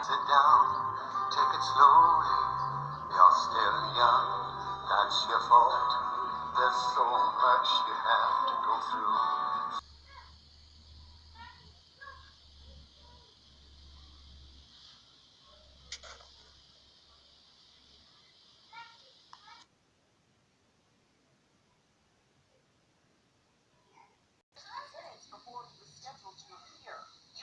it down, take it slowly. You're still young, that's your fault. There's so much you have to go through.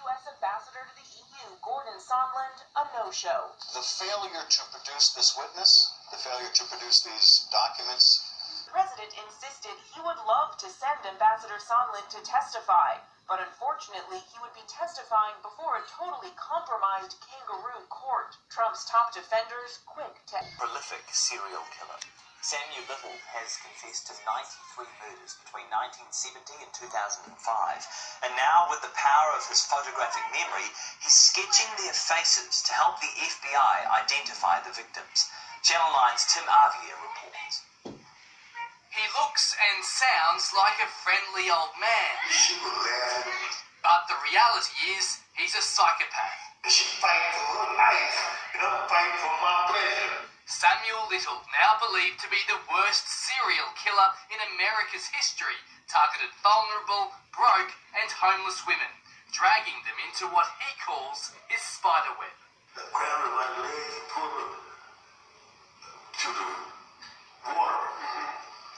U.S. Ambassador to the EU, Gordon Sondland, a no-show. The failure to produce this witness, the failure to produce these documents. The president insisted he would love to send Ambassador Sondland to testify, but unfortunately he would be testifying before a totally compromised kangaroo court. Trump's top defenders quick to... Prolific serial killer Samuel Little has confessed to 93 murders between 1970 and 2005. And now, with the power of his photographic memory, he's sketching their faces to help the FBI identify the victims. Channel 9's Tim Avia reports. He looks and sounds like a friendly old man. But the reality is, he's a psychopath. She fight for her life, and I'm fighting for my pleasure. Samuel Little, now believed to be the worst serial killer in America's history, targeted vulnerable, broke and homeless women, dragging them into what he calls his spider web. I grabbed her by the leg and pulled her to the water.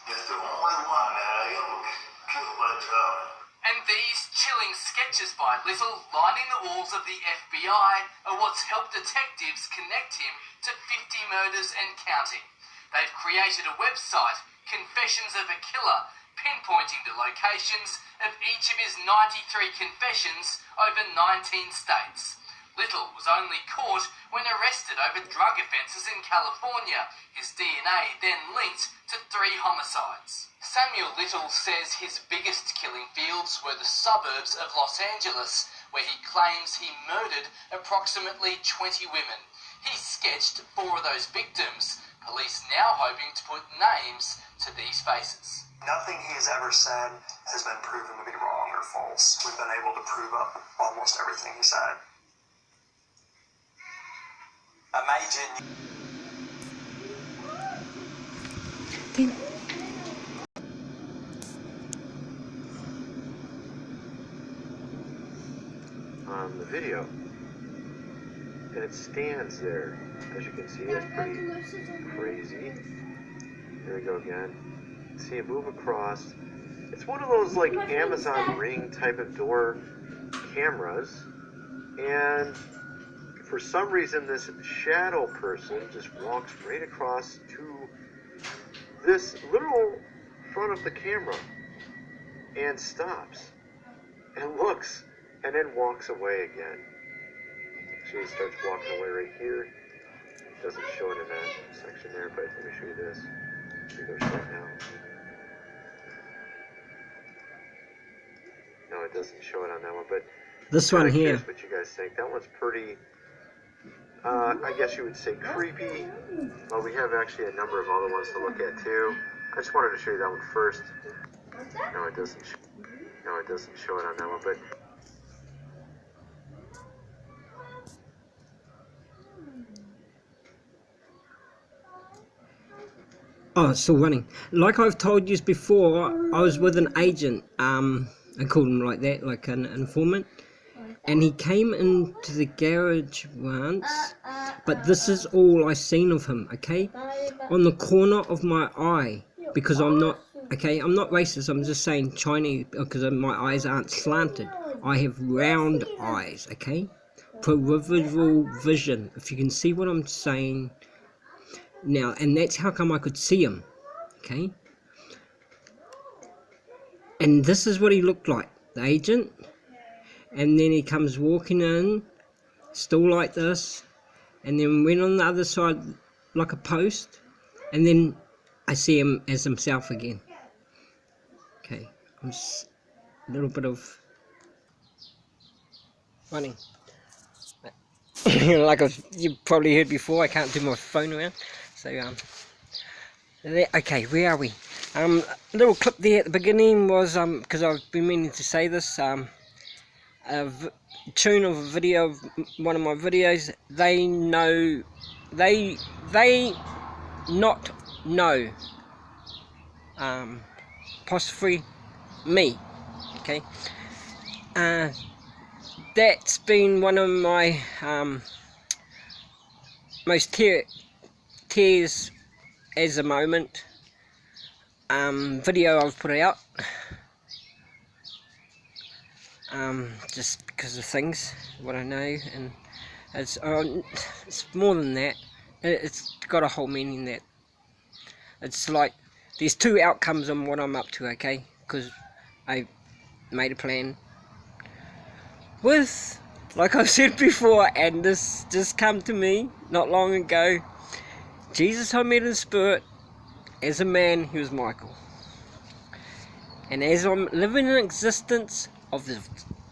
That's the only one that I ever killed by drowning. And these chilling sketches by Little lining the walls of the FBI are what's helped detectives connect him to 50 murders and counting. They've created a website, Confessions of a Killer, pinpointing the locations of each of his 93 confessions over 19 states. Little was only caught when arrested over drug offences in California, his DNA then linked to 3 homicides. Samuel Little says his biggest killing fields were the suburbs of Los Angeles, where he claims he murdered approximately 20 women. He sketched 4 of those victims, police now hoping to put names to these faces. Nothing he has ever said has been proven to be wrong or false. We've been able to prove up almost everything he said. A major... On the video, and it stands there. As you can see, it's pretty crazy. There we go again. See it move across. It's one of those like Amazon Ring type of door cameras, and for some reason this shadow person just walks right across to this literal front of the camera and stops and looks and then walks away again. So he starts walking away right here. Doesn't show it in that section there, but let me show you this. Here goes right now. No, it doesn't show it on that one, but this one here. What you guys think? That one's pretty, I guess you would say creepy. Well, we have actually a number of other ones to look at too. I just wanted to show you that one first. No, it doesn't. No, it doesn't show it on that one, but. Oh, it's still running. Like I've told you before, I was with an agent, I called him like that, like an informant, and he came into the garage once, but this is all I seen of him, okay? On the corner of my eye, because I'm not racist, I'm just saying Chinese, because my eyes aren't slanted. I have round eyes, okay? Peripheral vision, if you can see what I'm saying. Now, and that's how come I could see him, okay? And this is what he looked like, the agent. And then he comes walking in, still like this, and then went on the other side like a post, and then I see him as himself again. Okay, I'm just a little bit of running. Like you probably heard before, I can't do my phone around. So, there, okay, where are we? Little clip there at the beginning was, because I've been meaning to say this, tune of a video of one of my videos, they not know apostrophe me. Okay, that's been one of my most tears as a moment video I've put out, just because of things, what I know, and it's more than that. It's got a whole meaning that it's like there's two outcomes on what I'm up to, okay? Because I made a plan with, like I've said before, and this just come to me not long ago. Jesus I met in spirit. As a man, he was Michael. And as I'm living in existence of the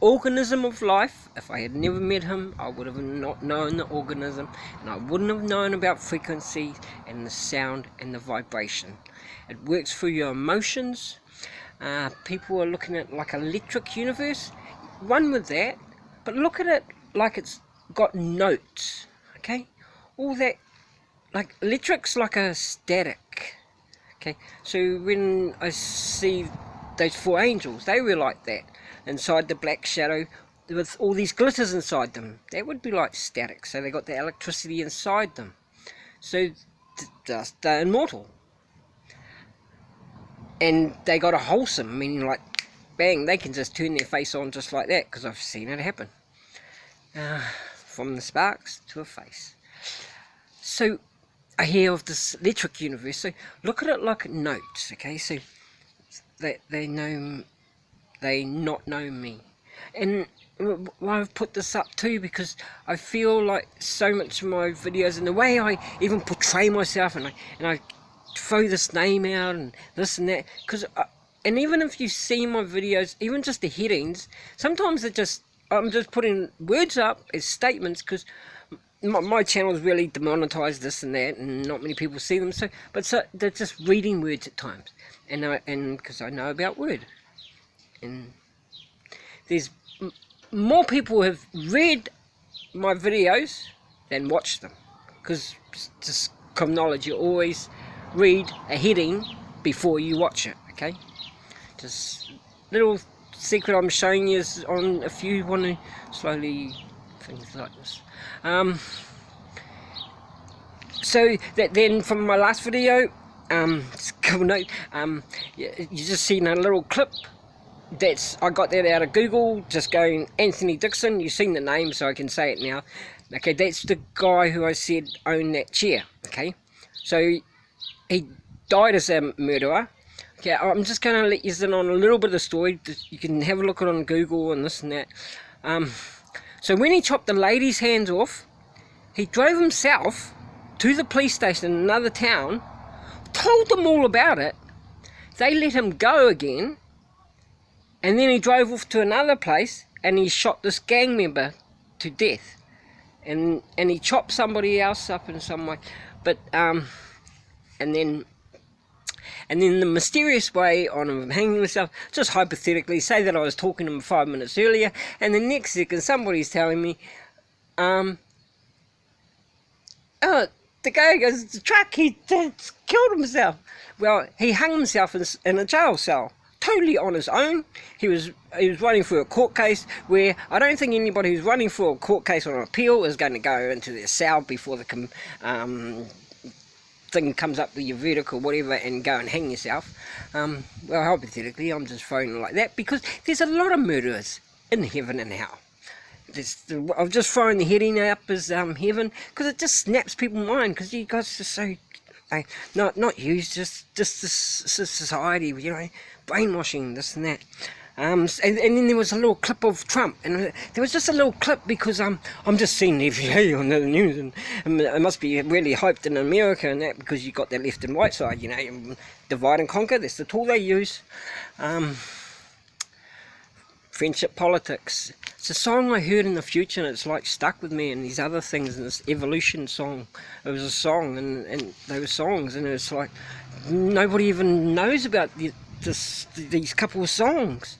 organism of life, if I had never met him, I would have not known the organism, and I wouldn't have known about frequency and the sound and the vibration. It works through your emotions. People are looking at like an electric universe. One with that, but look at it like it's got notes, okay? All that, like electric's like a static, okay? So when I see those four angels, they were like that, inside the black shadow with all these glitters inside them. That would be like static, so they got the electricity inside them. So they're immortal. And they got a wholesome, meaning like, bang, they can just turn their face on just like that, because I've seen it happen. From the sparks to a face. So I hear of this electric universe, so look at it like notes, okay? So they not know me. And I've put this up too because I feel like so much of my videos, and the way I even portray myself, and I throw this name out and this and that, because and even if you see my videos, even just the headings, sometimes I'm just putting words up as statements, because my channel is really demonetized, this and that, and not many people see them. So they're just reading words at times, and because I know about word, and there's more people have read my videos than watched them, because just common knowledge, you always read a heading before you watch it, okay? Just little secret I'm showing you is on, if you want to slowly things like this. So that then from my last video, just cool note, you just seen a little clip. I got that out of Google, just going Anthony Dixon. You've seen the name, so I can say it now. Okay, that's the guy who I said owned that chair. Okay, so he died as a murderer. Okay, I'm just going to let you in on a little bit of the story. You can have a look at it on Google and this and that. So when he chopped the lady's hands off, he drove himself to the police station in another town, told them all about it. They let him go again, and then he drove off to another place and he shot this gang member to death, and he chopped somebody else up in some way, but and then the mysterious way on him hanging himself, just hypothetically, say that I was talking to him 5 minutes earlier, and the next second somebody's telling me, oh, the guy goes, the truck, he killed himself. Well, he hung himself in a jail cell, totally on his own. He was running for a court case where I don't think anybody who's running for a court case on appeal is going to go into their cell before the thing comes up with your verdict or whatever and go and hang yourself. Well, hypothetically, I'm just throwing it like that because there's a lot of murderers in heaven and hell. I've just thrown the heading up as heaven because it just snaps people's mind, because you guys are so not you, just this society, you know, brainwashing, this and that. And then there was a little clip of Trump, and there was just a little clip because I'm just seeing the FDA on the news, and it must be really hyped in America and that, because you got the left and right side, you know, divide and conquer. That's the tool they use. Friendship politics. It's a song I heard in the future, and it's like stuck with me, and these other things, and this evolution song. It was a song, and they were songs, and it's like nobody even knows about these couple of songs.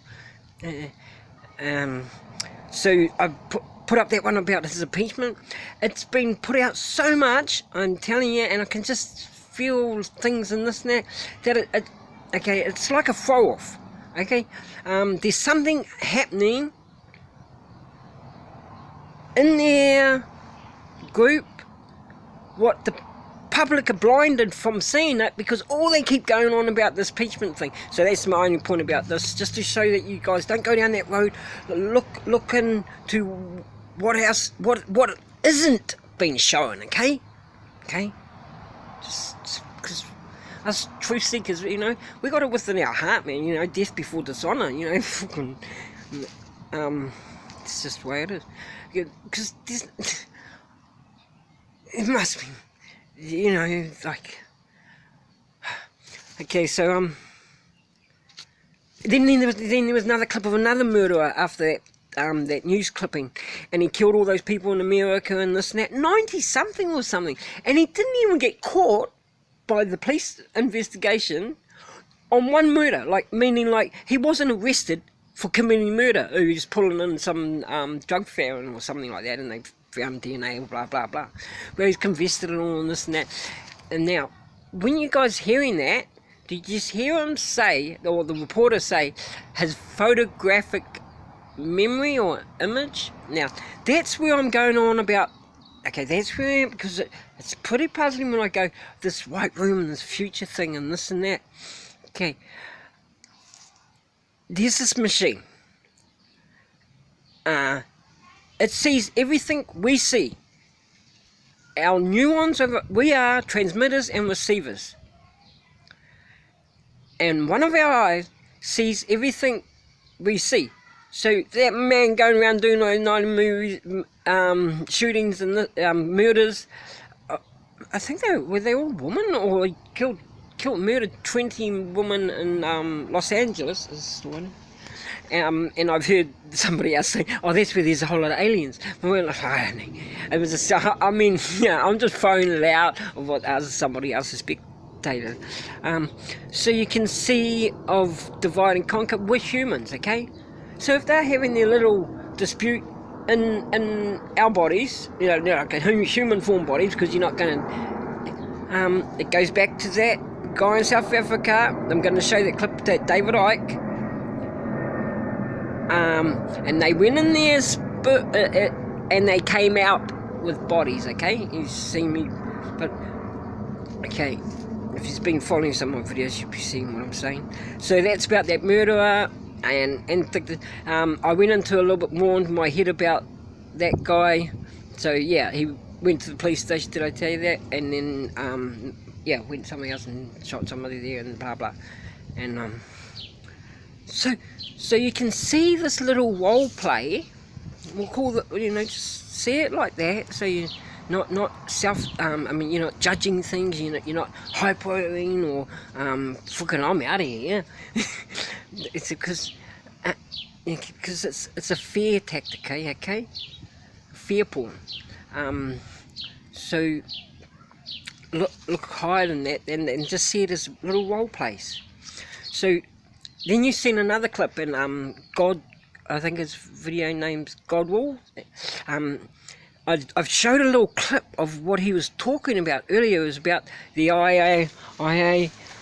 So I put up that one about his impeachment. It's been put out so much, I'm telling you, and I can just feel things in this and that okay, it's like a throw off. Okay, there's something happening in their group, what the public are blinded from seeing it, because all they keep going on about this impeachment thing. So that's my only point about this, just to show that you guys don't go down that road. Look into what isn't being shown. Okay, just because us truth seekers, you know, we got it within our heart, man. You know, death before dishonor. You know, fucking, it's just the way it is. Because it must be. You know, like, okay, so then there was another clip of another murderer after that news clipping, and he killed all those people in America and this and that, 90 something or something, and he didn't even get caught by the police investigation on one murder, like, meaning like he wasn't arrested for committing murder. He was pulling in some drug baron or something like that, and they found DNA, blah blah blah, where he's confessed it and all this and that. And now, when you guys hearing that, did you just hear him say, or the reporter say, his photographic memory or image? Now, that's where I'm going on about. Okay, that's where, because it's pretty puzzling when I go, this white room and this future thing and this and that. Okay, there's this machine. It sees everything we see. Our neurons, we are transmitters and receivers. And one of our eyes sees everything we see. So that man going around doing those 90 movies, shootings and murders, I think were they all women, or he murdered 20 women in Los Angeles, is the one. And I've heard somebody else say, oh, that's where there's a whole lot of aliens. And we're like, I don't know. It was I mean, yeah, I'm just throwing it out of what somebody else spectated. So you can see of divide and conquer, we're humans, okay? So if they're having their little dispute in our bodies, you know, like human form bodies, because you're not going to, it goes back to that guy in South Africa. I'm going to show that clip, that David Icke. And they went in there and they came out with bodies, okay? You've seen me, but okay, if you've been following some of my videos, you'll be seeing what I'm saying. So that's about that murderer, and I went into a little bit more into my head about that guy. So yeah, he went to the police station, did I tell you that? And then yeah, went somewhere else and shot somebody there and blah blah. And so you can see this little role play. We'll call it, you know, just see it like that. So you're not self. I mean, you're not judging things. You're not hypering or fucking I'm out of here. It's because it's a fear tactic, okay? Fear porn. So look higher than that, and just see it as little role plays. So. Then you've seen another clip in I think his video name's Godwall. I've showed a little clip of what he was talking about earlier. It was about the IA,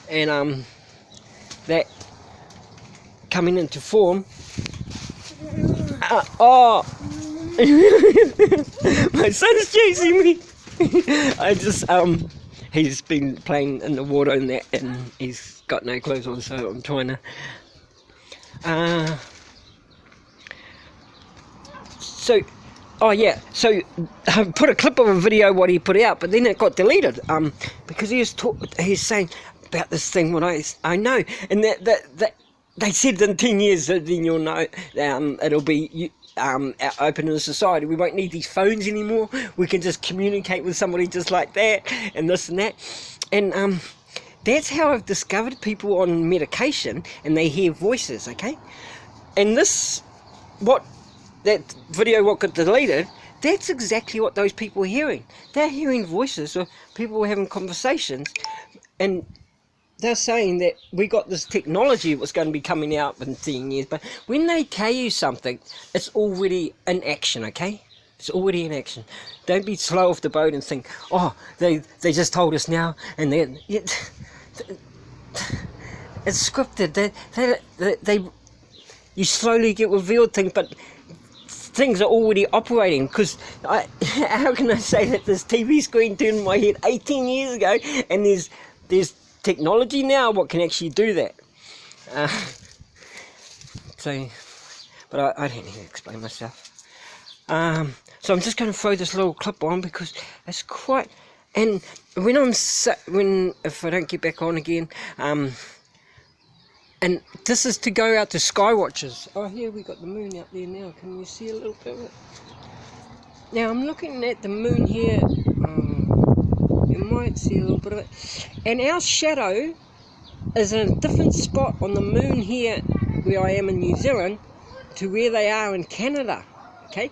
and that coming into form. Oh, my son's chasing me. I just he's been playing in the water and that, and he's got no clothes on, so I'm trying to so I put a clip of a video what he put out, but then it got deleted because he's saying about this thing what I know, and that they said in 10 years then you'll know it'll be open in society. We won't need these phones anymore. We can just communicate with somebody just like that, and this and that. And that's how I've discovered people on medication and they hear voices, okay? And that video what got deleted, that's exactly what those people are hearing. They're hearing voices of people having conversations, and they're saying that we got this technology that was going to be coming out in 10 years, but when they tell you something, it's already in action, okay? It's already in action. Don't be slow off the boat and think, oh, they just told us now, and then it's scripted. They you slowly get revealed things, but things are already operating. Because how can I say that this TV screen turned in my head 18 years ago, and there's technology now what can actually do that? But I don't need to explain myself. So I'm just going to throw this little clip on because it's quite, and if I don't get back on again, and this is to go out to Skywatchers. Oh, here we got the moon out there now. Can you see a little bit of it? Now I'm looking at the moon here. You might see a little bit of it, and our shadow is in a different spot on the moon here, where I am in New Zealand, to where they are in Canada. Okay,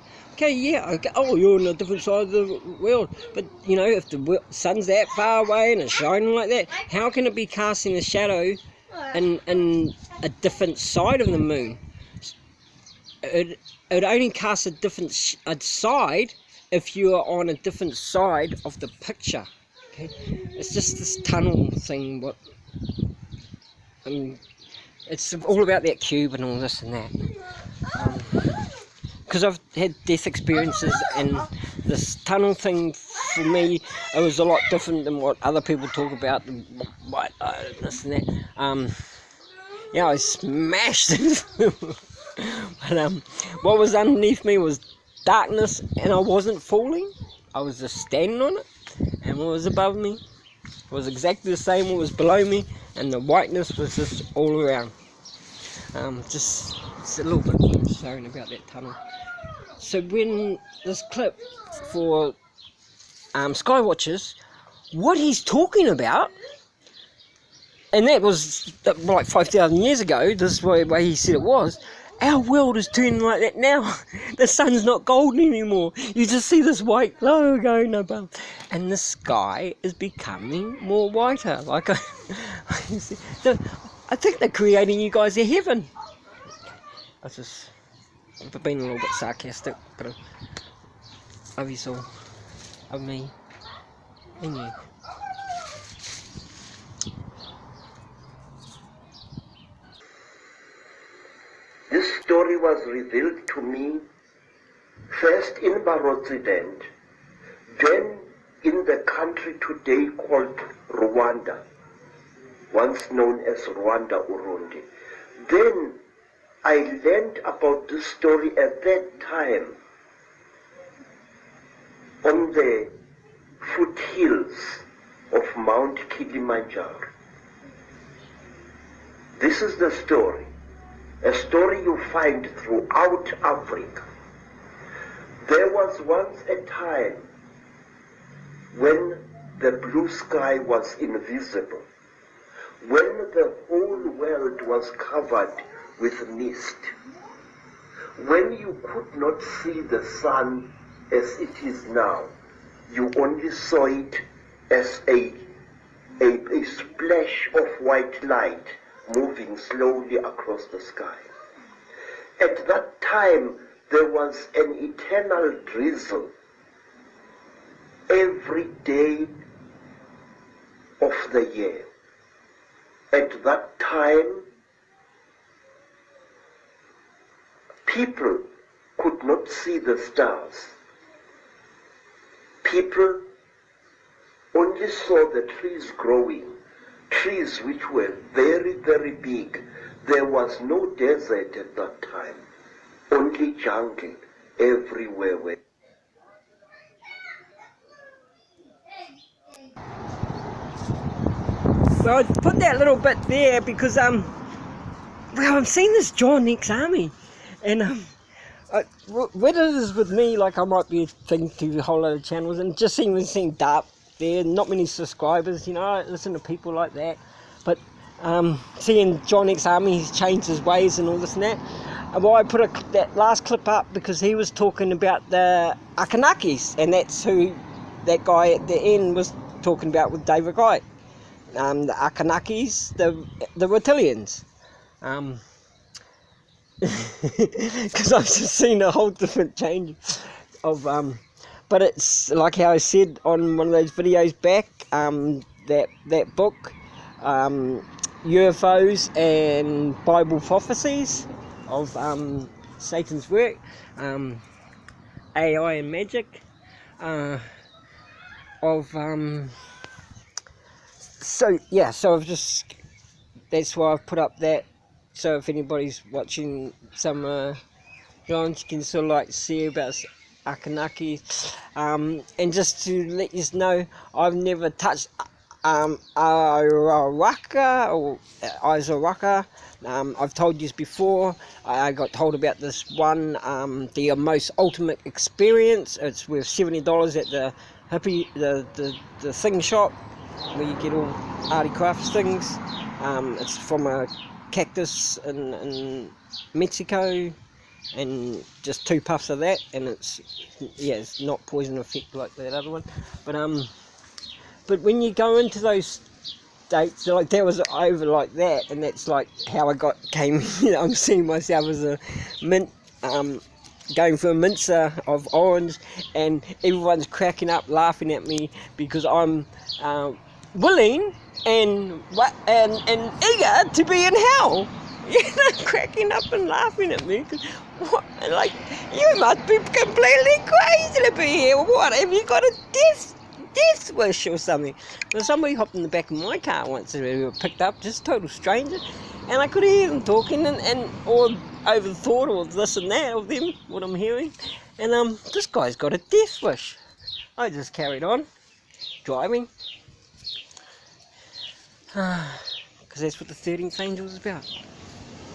yeah, okay. Oh, you're on a different side of the world. But, you know, if the sun's that far away and it's shining like that, how can it be casting a shadow in a different side of the moon? It only casts a different side if you are on a different side of the picture. Okay, it's just this tunnel thing. It's all about that cube and all this and that. Because I've had death experiences, and this tunnel thing, for me, it was a lot different than what other people talk about, and this and that. Yeah, I smashed it. But what was underneath me was darkness, and I wasn't falling. I was just standing on it, and what was above me was exactly the same what was below me, and the whiteness was just all around. Just a little bit showing about that tunnel. So when this clip for Skywatchers, what he's talking about, and that was like 5,000 years ago, this is the way he said it was, our world is turning like that now. The sun's not golden anymore. You just see this white glow going above, and the sky is becoming more whiter. Like I think they're creating you guys a heaven. I've been a little bit sarcastic, but I love you all, of me, and you. This story was revealed to me first in Barotsident, then in the country today called Rwanda, once known as Rwanda Urundi. Then I learned about this story at that time on the foothills of Mount Kilimanjaro. This is the story, a story you find throughout Africa. There was once a time when the blue sky was invisible, when the whole world was covered with mist, when you could not see the sun as it is now, you only saw it as a splash of white light moving slowly across the sky. At that time, there was an eternal drizzle every day of the year. At that time, people could not see the stars. People only saw the trees growing, trees which were very, very big. There was no desert at that time, only jungle everywhere. Well, I put that little bit there because I'm seeing this John X Army, and whether it is with me, like I might be a thing to a whole lot of channels, and just seeing Dark there, not many subscribers, you know, I listen to people like that, but seeing John X Army, he's changed his ways and all this and that. And well, I put that last clip up because he was talking about the Akanakis, and that's who that guy at the end was talking about with David Guy. the Akanakis, the reptilians. Because I've just seen a whole different change of but it's like how I said on one of those videos back, that book, UFOs and Bible prophecies of Satan's work, AI and magic, so I've just, that's why I've put up that, so if anybody's watching some drawings, you can sort of like see about Akanaki, and just to let you know, I've never touched Arawaka or Izaraka. I've told you before, I got told about this one, the most ultimate experience. It's worth $70 at the hippie, the thing shop, where you get all arty crafts things. It's from a cactus in Mexico, and just 2 puffs of that, and it's not poison effect like that other one, but when you go into those states, like that was over like that, and that's like how I came. I'm seeing myself as a mint, going for a mincer of orange, and everyone's cracking up, laughing at me because I'm willing and eager to be in hell. Cracking up and laughing at me. What? Like, you must be completely crazy to be here. What? Have you got a death wish or something? Well, somebody hopped in the back of my car once and we were picked up, just total stranger, and I could hear them talking or over the thought of this and that of them, what I'm hearing, and this guy's got a death wish. I just carried on driving, because that's what the 13th angel is about.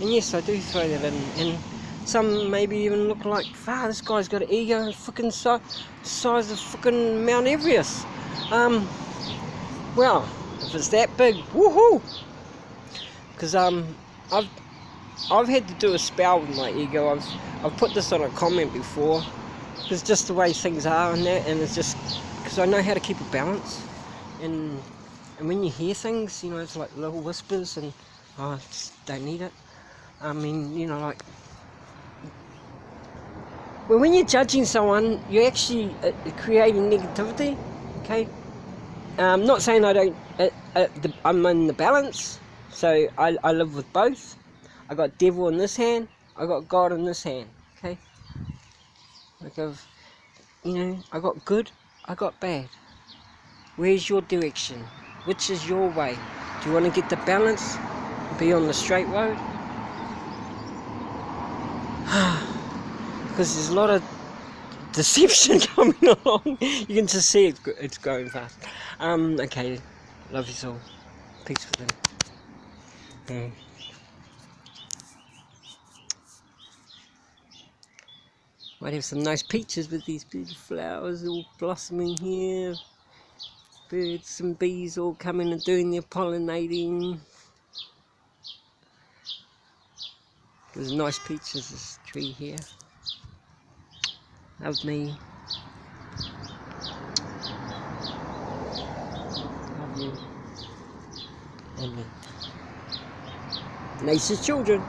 And yes, I do throw that in, and some maybe even look like, this guy's got an ego fucking size of fucking Mount Everest. Well, if it's that big, woohoo! Because I've had to do a spell with my ego. I've put this on a comment before, because just the way things are and that, and it's just because I know how to keep a balance, and when you hear things, it's like little whispers, and I just don't need it. I mean, like, well, when you're judging someone, you're actually creating negativity, okay? I'm not saying I don't, I'm in the balance, so I live with both. I got devil in this hand, I got God in this hand, okay? Like I got good, I got bad. Where's your direction? Which is your way? Do you want to get the balance, be on the straight road? Because there's a lot of deception coming along. You can just see it's growing fast. Okay, love you all. Peace for them. Might have some nice pictures with these beautiful flowers all blossoming here. Birds and bees all coming and doing their pollinating. There's nice pictures of this tree here. Love me. Love you. And me. Nature's children.